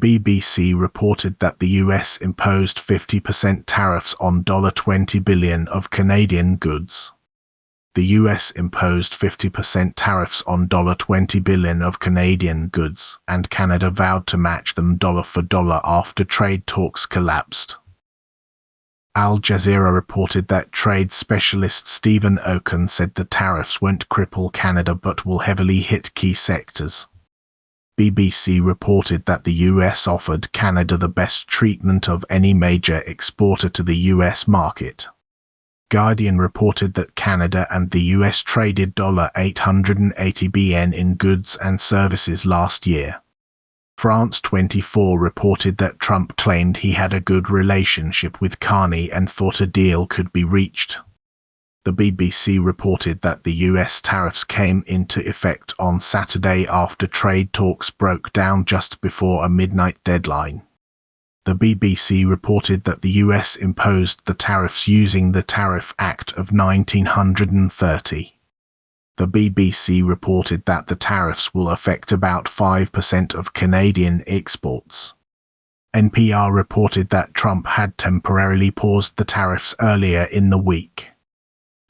BBC reported that the US imposed 50% tariffs on $20 billion of Canadian goods. The US imposed 50% tariffs on $20 billion of Canadian goods, and Canada vowed to match them dollar for dollar after trade talks collapsed. Al Jazeera reported that trade specialist Steven Okun said the tariffs won't cripple Canada but will heavily hit key sectors. BBC reported that the US offered Canada the best treatment of any major exporter to the US market. Guardian reported that Canada and the US traded $880 billion in goods and services last year. France 24 reported that Trump claimed he had a good relationship with Carney and thought a deal could be reached. The BBC reported that the US tariffs came into effect on Saturday after trade talks broke down just before a midnight deadline. The BBC reported that the US imposed the tariffs using the Tariff Act of 1930. The BBC reported that the tariffs will affect about 5% of Canadian exports. NPR reported that Trump had temporarily paused the tariffs earlier in the week.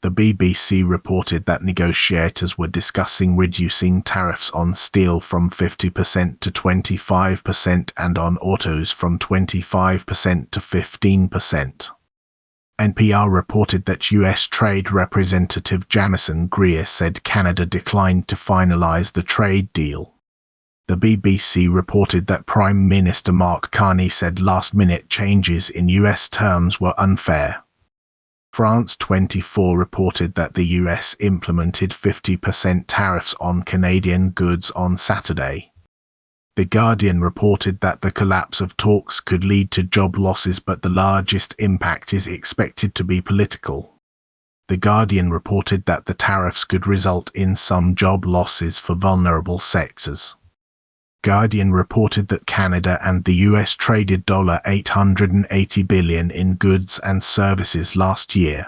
The BBC reported that negotiators were discussing reducing tariffs on steel from 50% to 25% and on autos from 25% to 15%. NPR reported that US Trade Representative Jamison Greer said Canada declined to finalize the trade deal. The BBC reported that Prime Minister Mark Carney said last-minute changes in US terms were unfair. France 24 reported that the US implemented 50% tariffs on Canadian goods on Saturday. The Guardian reported that the collapse of talks could lead to job losses, but the largest impact is expected to be political. The Guardian reported that the tariffs could result in some job losses for vulnerable sectors. Guardian reported that Canada and the US traded $880 billion in goods and services last year.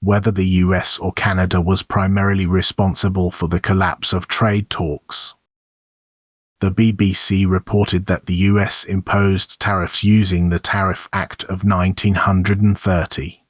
Whether the US or Canada was primarily responsible for the collapse of trade talks. The BBC reported that the US imposed tariffs using the Tariff Act of 1930.